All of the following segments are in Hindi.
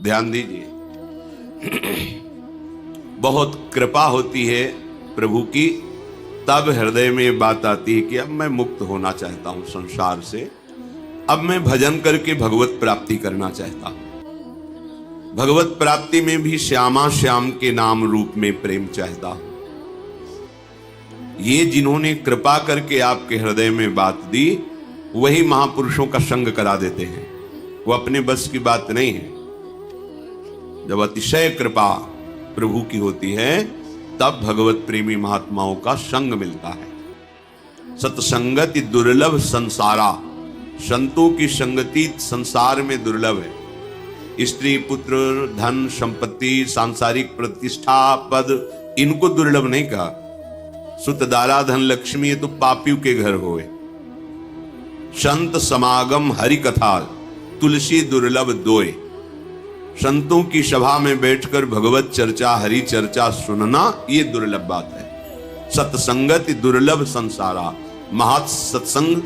ध्यान दीजिए। बहुत कृपा होती है प्रभु की, तब हृदय में ये बात आती है कि अब मैं मुक्त होना चाहता हूं संसार से, अब मैं भजन करके भगवत प्राप्ति करना चाहता हूं। भगवत प्राप्ति में भी श्यामा श्याम के नाम रूप में प्रेम चाहता हूं। ये जिन्होंने कृपा करके आपके हृदय में बात दी, वही महापुरुषों का संग करा देते हैं। वो अपने बस की बात नहीं है। जब अतिशय कृपा प्रभु की होती है, तब भगवत प्रेमी महात्माओं का संग मिलता है। सत्संगति दुर्लभ संसारा, संतों की संगति संसार में दुर्लभ है। स्त्री पुत्र धन संपत्ति सांसारिक प्रतिष्ठा पद, इनको दुर्लभ नहीं कहा। सुत दारा धन लक्ष्मी, ये तो पापियों के घर होए। संत समागम हरि कथा, तुलसी दुर्लभ दोए। संतों की सभा में बैठकर भगवत चर्चा हरि चर्चा सुनना, ये दुर्लभ बात है। सत्संगति दुर्लभ संसारा, महत् सत्संग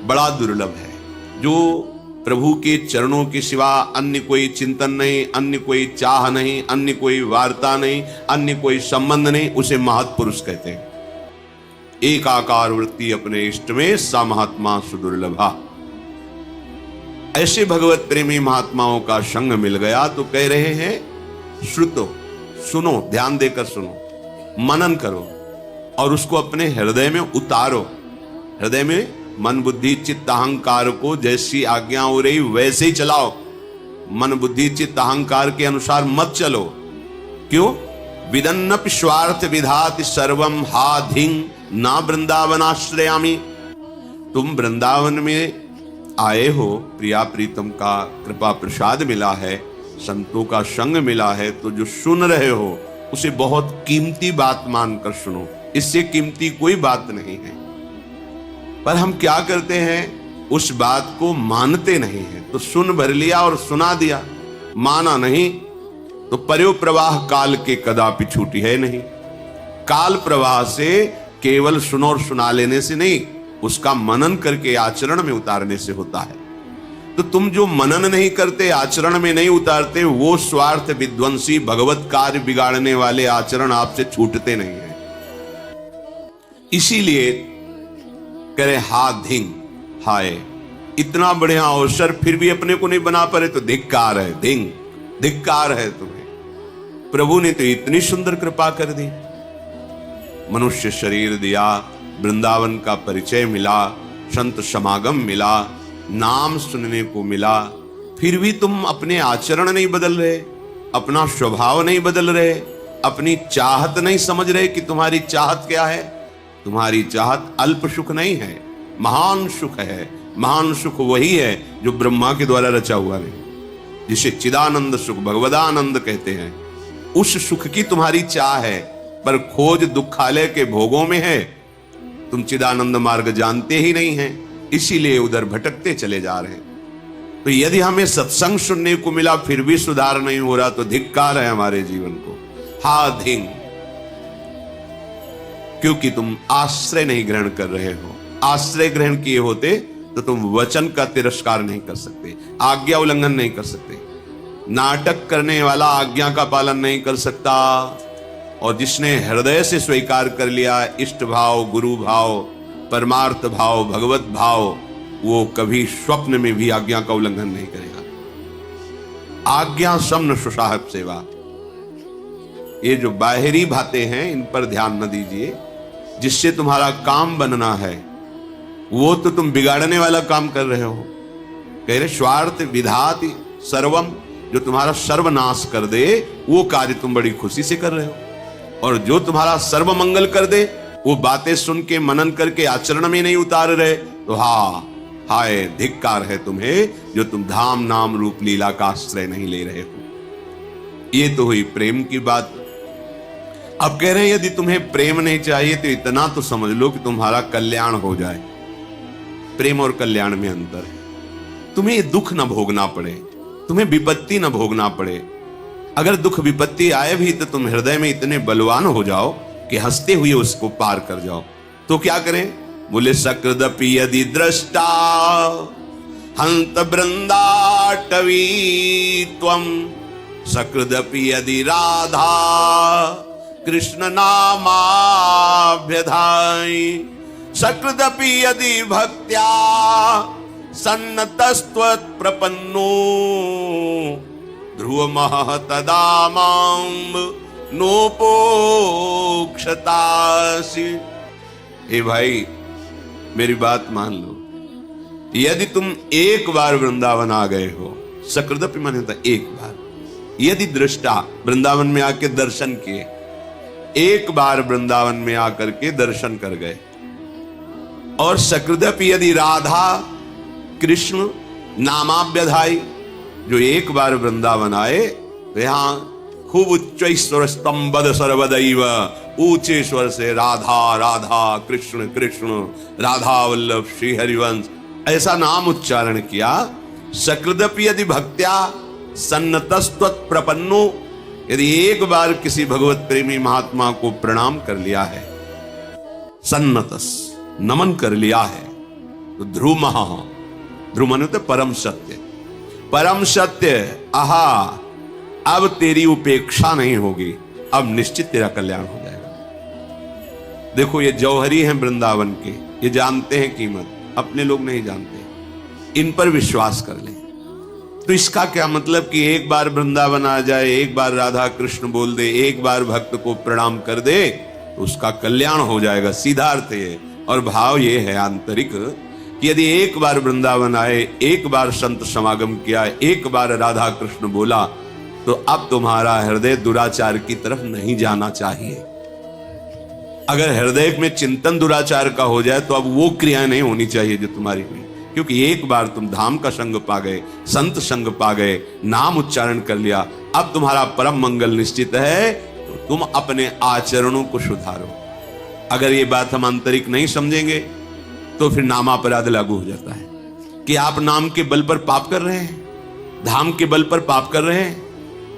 बड़ा दुर्लभ है। जो प्रभु के चरणों के सिवा अन्य कोई चिंतन नहीं, अन्य कोई चाह नहीं, अन्य कोई वार्ता नहीं, अन्य कोई संबंध नहीं, उसे महत् पुरुष कहते हैं। एकाकार वृत्ति अपने इष्ट में सा महात्मा सुदुर्लभा। ऐसे भगवत प्रेमी महात्माओं का संग मिल गया तो कह रहे हैं श्रुतो, सुनो, ध्यान देकर सुनो, मनन करो और उसको अपने हृदय में उतारो। हृदय में मन बुद्धि चित्त अहंकार को जैसी आज्ञा हो रही वैसे ही चलाओ। मन बुद्धि चित्त अहंकार के अनुसार मत चलो। क्यों? विदन्नपि स्वार्थ विधाति सर्वम हा धिंग ना वृंदावनाश्रयामि। तुम वृंदावन में आए हो, प्रिया प्रीतम का कृपा प्रसाद मिला है, संतों का संग मिला है, तो जो सुन रहे हो उसे बहुत कीमती बात मानकर सुनो। इससे कीमती कोई बात नहीं है। पर हम क्या करते हैं, उस बात को मानते नहीं हैं। तो सुन भर लिया और सुना दिया, माना नहीं तो पर्यो प्रवाह काल के कदापि छूटी है नहीं। काल प्रवाह से केवल सुनो और सुना लेने से नहीं, उसका मनन करके आचरण में उतारने से होता है। तो तुम जो मनन नहीं करते, आचरण में नहीं उतारते, वो स्वार्थ विध्वंसी भगवत कार्य बिगाड़ने वाले आचरण आपसे छूटते नहीं है। इसीलिए करे हा धिंग, हाय इतना बढ़िया अवसर फिर भी अपने को नहीं बना पाए तो धिक्कार है। धिंग, धिक्कार है तुम्हें। प्रभु ने तो इतनी सुंदर कृपा कर दी, मनुष्य शरीर दिया, वृंदावन का परिचय मिला, संत समागम मिला, नाम सुनने को मिला, फिर भी तुम अपने आचरण नहीं बदल रहे, अपना स्वभाव नहीं बदल रहे, अपनी चाहत नहीं समझ रहे कि तुम्हारी चाहत क्या है। तुम्हारी चाहत अल्प सुख नहीं है, महान सुख है। महान सुख वही है जो ब्रह्मा के द्वारा रचा हुआ नहीं, जिसे चिदानंद सुख भगवदानंद कहते हैं। उस सुख की तुम्हारी चाह है, पर खोज दुखालय के भोगों में है। तुम चिदानंद मार्ग जानते ही नहीं हैं, इसीलिए उधर भटकते चले जा रहे हैं। तो यदि हमें सत्संग सुनने को मिला फिर भी सुधार नहीं हो रहा, तो धिक्कार है हमारे जीवन को। हा धिंग, क्योंकि तुम आश्रय नहीं ग्रहण कर रहे हो। आश्रय ग्रहण किए होते तो तुम वचन का तिरस्कार नहीं कर सकते, आज्ञा उल्लंघन नहीं कर सकते। नाटक करने वाला आज्ञा का पालन नहीं कर सकता, और जिसने हृदय से स्वीकार कर लिया इष्ट भाव, गुरु भाव, परमार्थ भाव, भगवत भाव, वो कभी स्वप्न में भी आज्ञा का उल्लंघन नहीं करेगा। आज्ञा समन सुसाहब सेवा। ये जो बाहरी बातें हैं इन पर ध्यान न दीजिए। जिससे तुम्हारा काम बनना है वो तो तुम बिगाड़ने वाला काम कर रहे हो। कह रहे स्वार्थ विधाति सर्वम, जो तुम्हारा सर्वनाश कर दे वो कार्य तुम बड़ी खुशी से कर रहे हो, और जो तुम्हारा सर्व मंगल कर दे वो बातें सुन के मनन करके आचरण में नहीं उतार रहे, तो हाय धिक्कार है तुम्हें, जो तुम धाम नाम रूप लीला का आश्रय नहीं ले रहे हो। ये तो हुई प्रेम की बात। अब कह रहे हैं यदि तुम्हें प्रेम नहीं चाहिए तो इतना तो समझ लो कि तुम्हारा कल्याण हो जाए। प्रेम और कल्याण में अंतर है। तुम्हें दुख न भोगना पड़े, तुम्हें विपत्ति न भोगना पड़े। अगर दुख विपत्ति आए भी तो तुम हृदय में इतने बलवान हो जाओ कि हंसते हुए उसको पार कर जाओ। तो क्या करें? बोले सकृदपि यदि दृष्टा हंत वृंदा पाटवी त्वं सकृदपि यदि राधा कृष्ण नामाभ्यधायि सकृदपि यदि भक्त्या सन्नतस्त्वत्प्रपन्नो ध्रुवमः तदा मां नोपोक्षतासि। हे भाई, मेरी बात मान लो, यदि तुम एक बार वृंदावन आ गए हो, सकृदपि माने होता एक बार, यदि दृष्टा वृंदावन में आके दर्शन किए, एक बार वृंदावन में आकर के दर्शन कर गए, और सकृदपि यदि राधा कृष्ण नामाभ्यधाई, जो एक बार वृंदावन आए तो यहां खूब उच्च स्वर स्तंभद सर्वदैव, ऊंचे स्वर से राधा राधा कृष्ण कृष्ण राधा वल्लभ श्री हरिवंश ऐसा नाम उच्चारण किया। सकृदपि यदि भक्त्या सन्नतस्त्वत् प्रपन्नो, यदि एक बार किसी भगवत प्रेमी महात्मा को प्रणाम कर लिया है, सन्नतस नमन कर लिया है, तो ध्रुवमः, ध्रुव माने तो परम सत्य, परम सत्य, आहा अब तेरी उपेक्षा नहीं होगी, अब निश्चित तेरा कल्याण हो जाएगा। देखो ये जौहरी हैं वृंदावन के, ये जानते हैं कीमत, अपने लोग नहीं जानते, इन पर विश्वास कर ले। तो इसका क्या मतलब कि एक बार वृंदावन आ जाए, एक बार राधा कृष्ण बोल दे, एक बार भक्त को प्रणाम कर दे तो उसका कल्याण हो जाएगा, सीधा अर्थ है। और भाव ये है आंतरिक कि यदि एक बार वृंदावन आए, एक बार संत समागम किया, एक बार राधा कृष्ण बोला, तो अब तुम्हारा हृदय दुराचार की तरफ नहीं जाना चाहिए। अगर हृदय में चिंतन दुराचार का हो जाए तो अब वो क्रिया नहीं होनी चाहिए जो तुम्हारी हुई, क्योंकि एक बार तुम धाम का संग पा गए, संत संग पा गए, नाम उच्चारण कर लिया, अब तुम्हारा परम मंगल निश्चित है, तो तुम अपने आचरणों को सुधारो। अगर ये बात हम आंतरिक नहीं समझेंगे तो फिर नामापराध लागू हो जाता है कि आप नाम के बल पर पाप कर रहे हैं, धाम के बल पर पाप कर रहे हैं,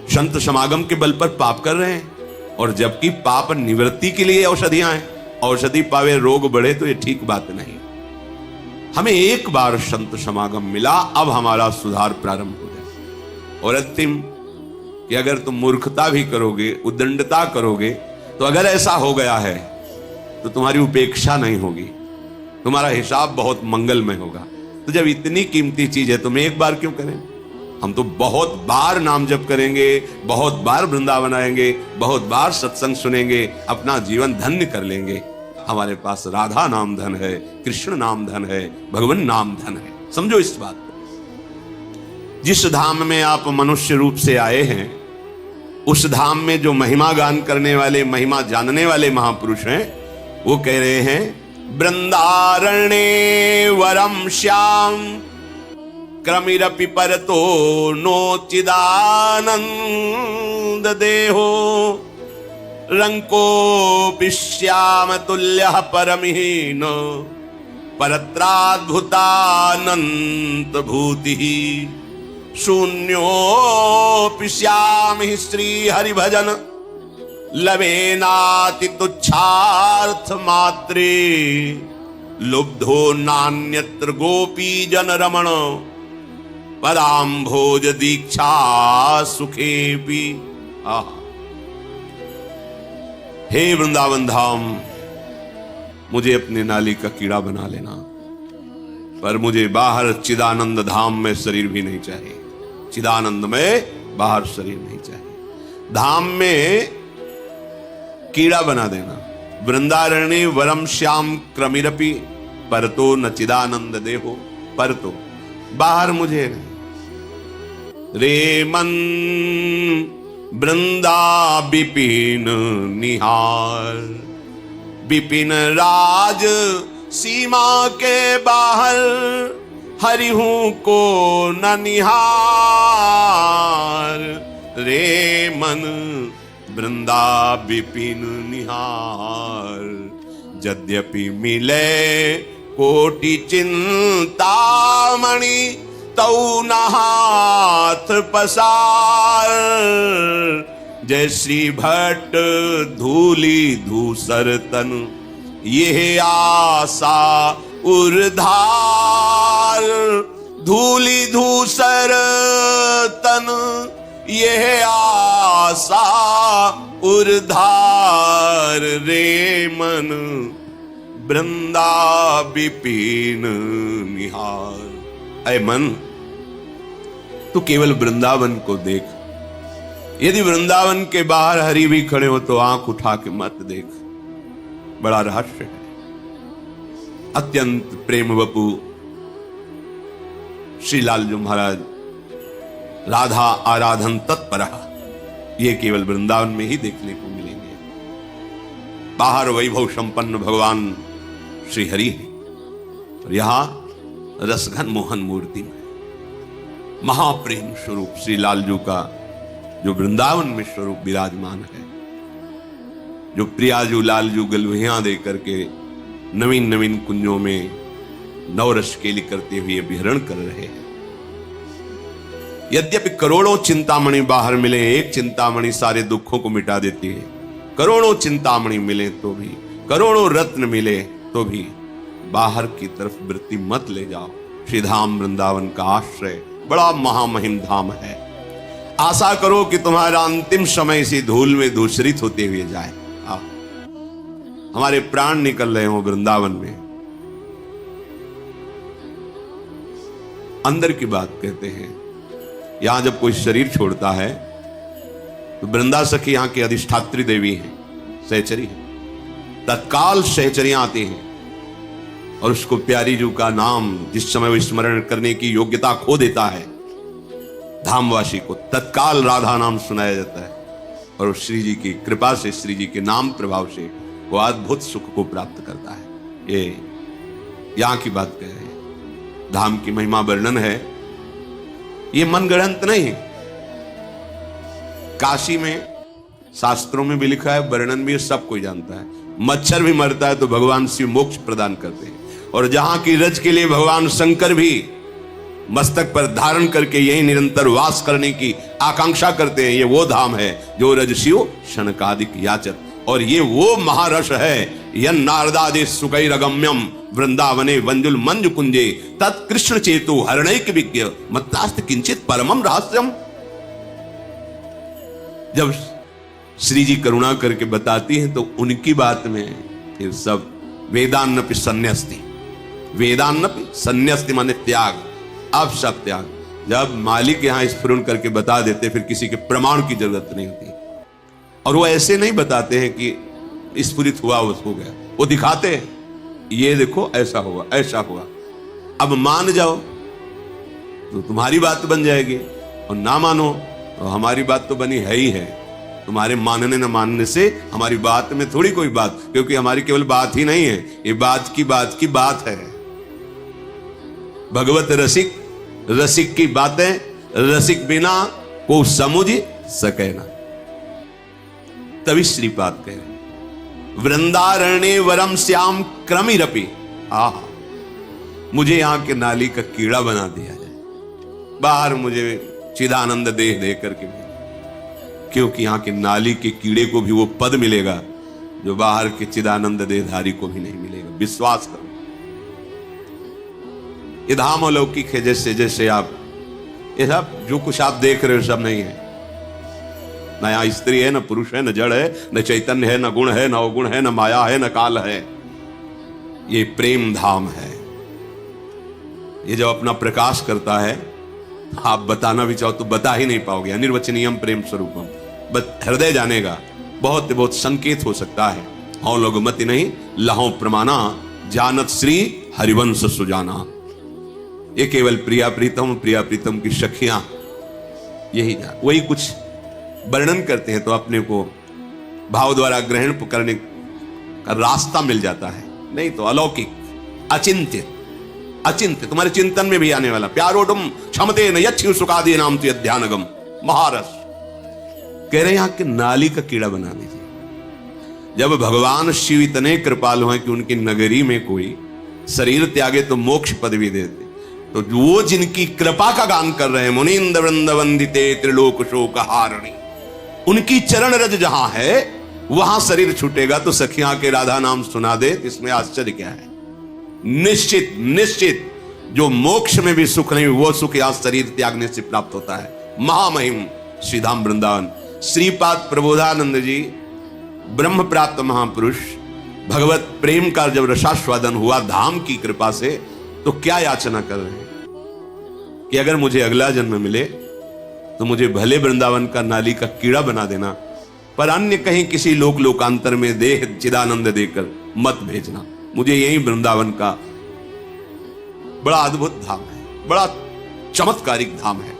संत समागम के बल पर पाप कर रहे हैं, और जबकि पाप निवृत्ति के लिए औषधियां हैं, औषधि पावे रोग बढ़े, तो ये ठीक बात नहीं। हमें एक बार संत समागम मिला, अब हमारा सुधार प्रारंभ हो जाए। और अंतिम कि अगर तुम मूर्खता भी करोगे, उद्दंडता करोगे, तो अगर ऐसा हो गया है तो तुम्हारी उपेक्षा नहीं होगी, तुम्हारा हिसाब बहुत मंगलमय होगा। तो जब इतनी कीमती चीज है, तुम एक बार क्यों करें? हम तो बहुत बार नाम जप करेंगे, बहुत बार वृंदावन आएंगे, बहुत बार सत्संग सुनेंगे, अपना जीवन धन्य कर लेंगे। हमारे पास राधा नाम धन है, कृष्ण नाम धन है, भगवान नाम धन है। समझो इस बात को। जिस धाम में आप मनुष्य रूप से आए हैं, उस धाम में जो महिमा गान करने वाले, महिमा जानने वाले महापुरुष हैं, वो कह रहे हैं वृंदारण्ये वरम श्याम क्रमिरपि परतो नोचिदानंद देहो रंकोऽपि श्याम तुल्यः परमहीन परत्राद्भुतानंत भूतिः शून्योऽपि श्याम हि श्री हरिभजन लवेनाति तुच्छार्थ मात्रे लुब्धो नान्यत्र गोपी जन रमण पदाम्भोज दीक्षा सुखेपि। हे वृंदावन धाम, मुझे अपने नाली का कीड़ा बना लेना, पर मुझे बाहर चिदानंद धाम में शरीर भी नहीं चाहिए, चिदानंद में बाहर शरीर नहीं चाहिए। धाम में कीड़ा बना देना। वृंदारण्ये वरम श्याम क्रमिरपि परतो न चिदानंद देहो, परतो बाहर मुझे नहीं। रे मन वृंदा बिपिन निहार, बिपिन राज सीमा के बाहर हरिहूं को न निहार। रे मन वृंदा बिपिन निहार, यद्यपि मिले कोटि चिंतामणि तौ न हाथ पसार। जय श्री भट्ट धूली धूसर तन ये आशा उर्धार, धूलि धूसर तन यह आशा उर्धार रे मन, वृंदा विपिन निहार। ऐ मन, तू केवल वृंदावन को देख। यदि वृंदावन के बाहर हरि भी खड़े हो तो आंख उठा के मत देख। बड़ा रहस्य है। अत्यंत प्रेम वपु श्री लालजू महाराज राधा आराधन तत्पर, ये केवल वृंदावन में ही देखने को मिलेंगे। बाहर वैभव संपन्न भगवान श्री हरि है और यहां रसघन मोहन मूर्ति में महाप्रेम स्वरूप श्री लालजू का जो वृंदावन में स्वरूप विराजमान है, जो प्रियाजू लालजू गलवहियां दे करके नवीन नवीन कुंजों में नवरस केली करते हुए विहरण कर रहे हैं। यद्यपि करोड़ों चिंतामणि बाहर मिले, एक चिंतामणि सारे दुखों को मिटा देती है। करोड़ों चिंतामणि मिले तो भी, करोड़ों रत्न मिले तो भी बाहर की तरफ वृत्ति मत ले जाओ। श्री धाम वृंदावन का आश्रय बड़ा महामहिम धाम है। आशा करो कि तुम्हारा अंतिम समय इसी धूल में धूसरित होते हुए जाए। हमारे प्राण निकल रहे हो वृंदावन में। अंदर की बात कहते हैं, यहां जब कोई शरीर छोड़ता है तो वृंदा सखी यहां की अधिष्ठात्री देवी है, सहचरी है। तत्काल सहचरियां आती हैं और उसको प्यारी जू का नाम जिस समय वो स्मरण करने की योग्यता खो देता है, धामवासी को तत्काल राधा नाम सुनाया जाता है और श्री जी की कृपा से, श्री जी के नाम प्रभाव से वो अद्भुत सुख को प्राप्त करता है। ये यहां की बात कह रहे हैं। धाम की महिमा वर्णन है, ये मनगढ़ंत नहीं है। काशी में शास्त्रों में भी लिखा है, वर्णन भी सब कोई जानता है। मच्छर भी मरता है तो भगवान शिव मोक्ष प्रदान करते हैं। और जहां की रज के लिए भगवान शंकर भी मस्तक पर धारण करके यही निरंतर वास करने की आकांक्षा करते हैं। ये वो धाम है जो रज शिव शनकादिक याचत, और ये वो महारस है यन नारदादि सुखैरगम्यम वृंदावने वंजुल मंजु कुंजे तत्कृष्ण चेतु हरणैक विज्ञ मत्तास्त किंचित परमम रहस्यम। जब श्री जी करुणा करके बताती हैं तो उनकी बात में फिर सब वेदान्नपि सन्यस्ति, वेदान्नपि सन्यस्ति माने त्याग, अब सब त्याग। जब मालिक यहां स्फुरन करके बता देते फिर किसी के प्रमाण की जरूरत नहीं होती। और वो ऐसे नहीं बताते हैं कि स्फुरित हुआ वो हो गया, वो दिखाते हैं ये देखो ऐसा हुआ ऐसा हुआ। अब मान जाओ तो तुम्हारी बात बन जाएगी और ना मानो तो हमारी बात तो बनी है ही है। तुम्हारे मानने न मानने से हमारी बात में थोड़ी कोई बात, क्योंकि हमारी केवल बात ही नहीं है, ये बात की बात है। भगवत रसिक, रसिक की बातें रसिक बिना को समझ सके ना। तभी श्रीपाद कह रहे वृंदारण्य वरम श्याम क्रमिरपि, आह मुझे यहां के नाली का कीड़ा बना दिया जाए, बाहर मुझे चिदानंद देह दे करके मिले, क्योंकि यहां के नाली के कीड़े को भी वो पद मिलेगा जो बाहर के चिदानंद देहधारी को भी नहीं मिलेगा। विश्वास करो, ये धाम अलौकिक है। जैसे जैसे आप ये सब जो कुछ आप देख रहे हो सब नहीं है। न यहाँ स्त्री है, न पुरुष है, न जड़ है, न चैतन्य है, न गुण है, न अवगुण है, न माया है, न काल है। ये प्रेम धाम है। ये जब अपना प्रकाश करता है आप बताना भी चाहो तो बता ही नहीं पाओगे। अनिर्वचनीयम प्रेम स्वरूपम, बस हृदय जानेगा। बहुत बहुत संकेत हो सकता है। हौ लोगमति नहीं लहो प्रमाणा, जानत श्री हरिवंश सुजाना। ये केवल प्रिया प्रीतम की सखियां यही वही कुछ वर्णन करते हैं तो अपने को भाव द्वारा ग्रहण करने का रास्ता मिल जाता है। नहीं तो अलौकिक, अचिंत्य, अचिंत्य तुम्हारे चिंतन में भी आने वाला। प्यारोडम क्षमते न यच्छु सुखादि नाम तो ध्यानगम महारस। कह रहे यहां के नाली का कीड़ा बना दीजिए। जब भगवान शिव इतने कृपालु हैं कि उनकी नगरी में कोई शरीर त्यागे तो मोक्ष पदवी देते, तो वो जिनकी कृपा का गान कर रहे हैं, मुनिंद वृंद वंदिते त्रिलोक शोक हारिणी, उनकी चरण रज जहां है वहां शरीर छूटेगा तो सखियां के राधा नाम सुना दे, इसमें आश्चर्य क्या है। निश्चित निश्चित जो मोक्ष में भी सुख नहीं, वो सुख यहां शरीर त्यागने से प्राप्त होता है। महामहिम श्रीधाम वृंदावन। श्रीपाद प्रबोधानंद जी ब्रह्म प्राप्त महापुरुष, भगवत प्रेम का जब रसास्वादन हुआ धाम की कृपा से, तो क्या याचना कर रहे हैं कि अगर मुझे अगला जन्म मिले तो मुझे भले वृंदावन का नाली का कीड़ा बना देना, पर अन्य कहीं किसी लोकांतर में देह चिदानंद देकर मत भेजना, मुझे यही वृंदावन का बड़ा अद्भुत धाम है, बड़ा चमत्कारिक धाम है।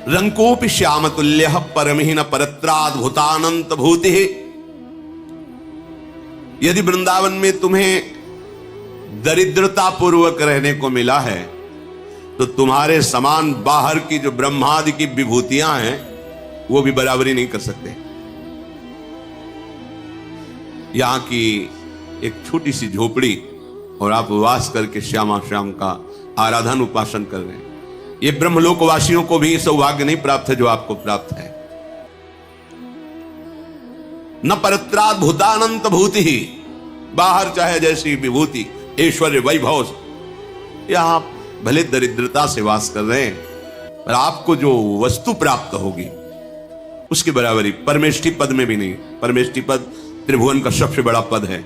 रंकोपि श्याम तुल्य परमहीन परत्राद्भुतानंत भूति। यदि वृंदावन में तुम्हें दरिद्रता पूर्वक रहने को मिला है, तो तुम्हारे समान बाहर की जो ब्रह्मादि की विभूतियां हैं वो भी बराबरी नहीं कर सकते। यहां की एक छोटी सी झोपड़ी और आप वास करके श्यामा श्याम का आराधन उपासन कर रहे हैं, ये ब्रह्मलोकवासियों को भी सौभाग्य नहीं प्राप्त है जो आपको प्राप्त है। न परत्राद भूतानंत भूति ही, बाहर चाहे जैसी विभूति ऐश्वर्य वैभव, यहां भले दरिद्रता से वास कर रहे हैं, पर आपको जो वस्तु प्राप्त होगी उसकी बराबरी परमेष्ठी पद में भी नहीं। परमेष्ठी पद त्रिभुवन का सबसे बड़ा पद है।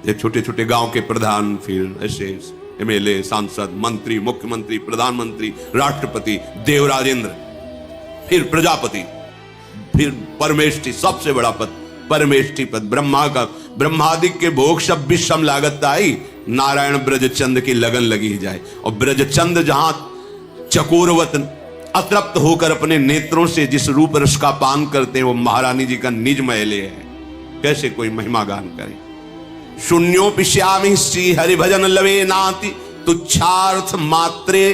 ये छोटे छोटे गांव के प्रधान, फिर ऐसे एमएलए, सांसद, मंत्री, मुख्यमंत्री, प्रधानमंत्री, राष्ट्रपति, देवराजेंद्र, फिर प्रजापति, फिर परमेष्ठी, सबसे बड़ा पद परमेष्ठी पद। ब्रह्मादि के भोग सब विषम लागत आई, नारायण ब्रजचंद की लगन लगी ही जाए। और ब्रजचंद जहां चकोरवत अतृप्त होकर अपने नेत्रों से जिस रूप रस का पान करते हैं, वो महारानी जी का निज महले है। कैसे कोई महिमा गान करे। शून्योपि श्यामि श्री हरि भजन लवे नाति तुच्छार्थ मात्रे।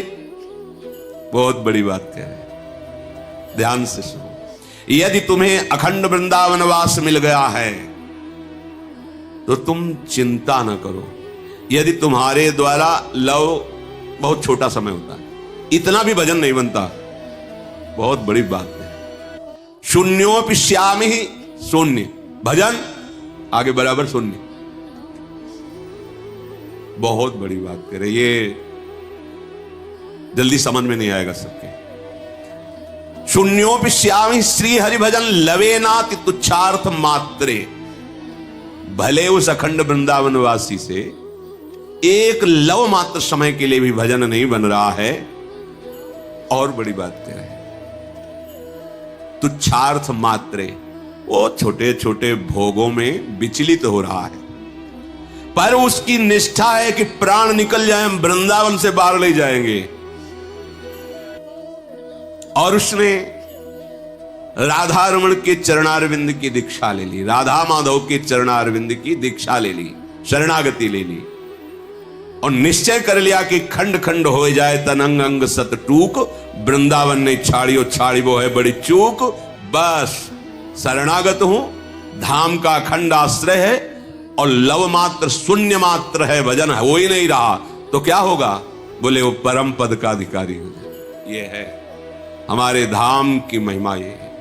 बहुत बड़ी बात कह रहे, ध्यान से सुनो। यदि तुम्हें अखंड वृंदावन वास मिल गया है तो तुम चिंता न करो। यदि तुम्हारे द्वारा लव बहुत छोटा समय होता है, इतना भी भजन नहीं बनता, बहुत बड़ी बात है। शून्योपि श्यामि शून्य भजन, आगे बराबर शून्य, बहुत बड़ी बात कह रहे। ये जल्दी समझ में नहीं आएगा सबके। शून्योपि श्यामि श्री हरि भजन लवेनाति तुच्छार्थ मात्रे। भले उस अखंड वृंदावन वासी से एक लव मात्र समय के लिए भी भजन नहीं बन रहा है, और बड़ी बात कह रहे हैं, तुच्छार्थ मात्रे, वो छोटे छोटे भोगों में विचलित हो रहा है, पर उसकी निष्ठा है कि प्राण निकल जाए, हम वृंदावन से बाहर ले जाएंगे। और उसने राधा रमण के चरणारविंद की दीक्षा ले ली, राधा माधव के चरणारविंद की दीक्षा ले ली, शरणागति ले ली, और निश्चय कर लिया कि खंड खंड हो जाए तन अंग अंग सत टूक, वृंदावन ने छाड़ियो छाड़ी वो है बड़ी चूक। बस शरणागत हूं, धाम का अखंड आश्रय है, और लव मात्र शून्य मात्र है, भजन हो ही नहीं रहा, तो क्या होगा? बोले वो परम पद का अधिकारी हो जाए। ये है हमारे धाम की महिमा, ये है,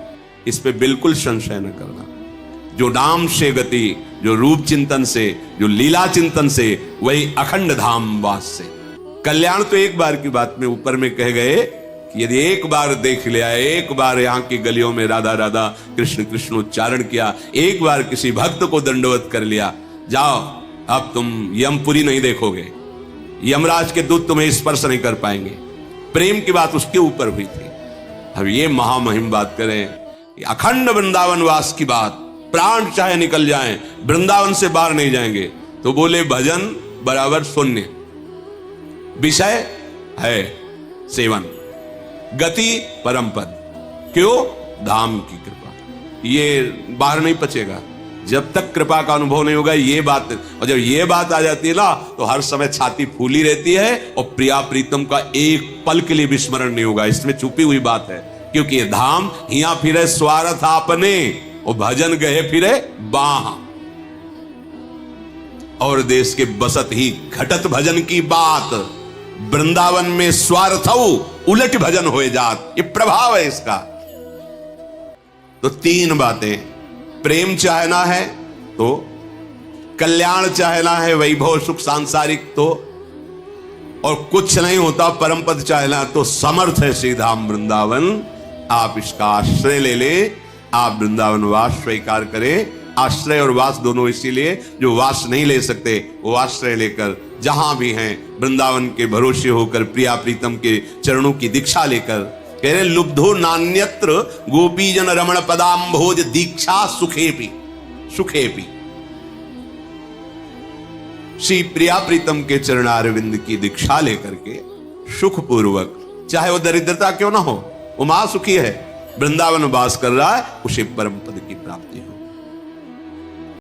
इस पे बिल्कुल संशय न करना। जो नाम से गति, जो रूप चिंतन से, जो लीला चिंतन से, वही अखंड धाम वास से। कल्याण तो एक बार की बात में ऊपर में कह गए कि यदि एक बार देख लिया, एक बार यहाँ की गलियों में राधा राधा कृष्ण कृष्ण उच्चारण किया, एक बार किसी भक्त को दंडवत कर लिया, जाओ अब तुम यमपुरी नहीं देखोगे, यमराज के दूत तुम्हें स्पर्श नहीं कर पाएंगे। प्रेम की बात उसके ऊपर हुई थी। अब ये महामहिम बात करें, अखंड वृंदावन वास की बात, प्राण चाहे निकल जाएं, वृंदावन से बाहर नहीं जाएंगे, तो बोले भजन बराबर शून्य, विषय है सेवन, गति परम पद। क्यों? धाम की कृपा। ये बाहर नहीं पचेगा जब तक कृपा का अनुभव नहीं होगा, ये बात। और जब ये बात आ जाती है ना, तो हर समय छाती फूली रहती है, और प्रिया प्रीतम का एक पल के लिए विस्मरण नहीं होगा। इसमें छुपी हुई बात है, क्योंकि ये धाम हिया फिरे स्वार्थ आपने, और भजन गए फिरे बाह, और देश के बसत ही घटत भजन की बात। वृंदावन में स्वार्थ उलट भजन हो जात, ये प्रभाव है इसका। तो तीन बातें, प्रेम चाहना है तो, कल्याण चाहना है, वैभव सुख सांसारिक तो, और कुछ नहीं होता परम पद चाहना तो समर्थ है श्री धाम वृंदावन। आप इसका आश्रय ले ले, आप वृंदावन वास स्वीकार करें। आश्रय और वास दोनों इसीलिए, जो वास नहीं ले सकते वो आश्रय लेकर जहां भी हैं वृंदावन के भरोसे होकर प्रिया प्रीतम के चरणों की दीक्षा लेकर कह रहे लुब्धो नान्यत्र गोपीजन रमण पदाम्भोज दीक्षा सुखेपी सुखेपी। श्री प्रिया प्रीतम के चरणारविंद की दीक्षा लेकर के सुखपूर्वक, चाहे वो दरिद्रता क्यों ना हो, वो महासुखी है, वृंदावन वास कर रहा है, उसे परम पद की प्राप्ति हो।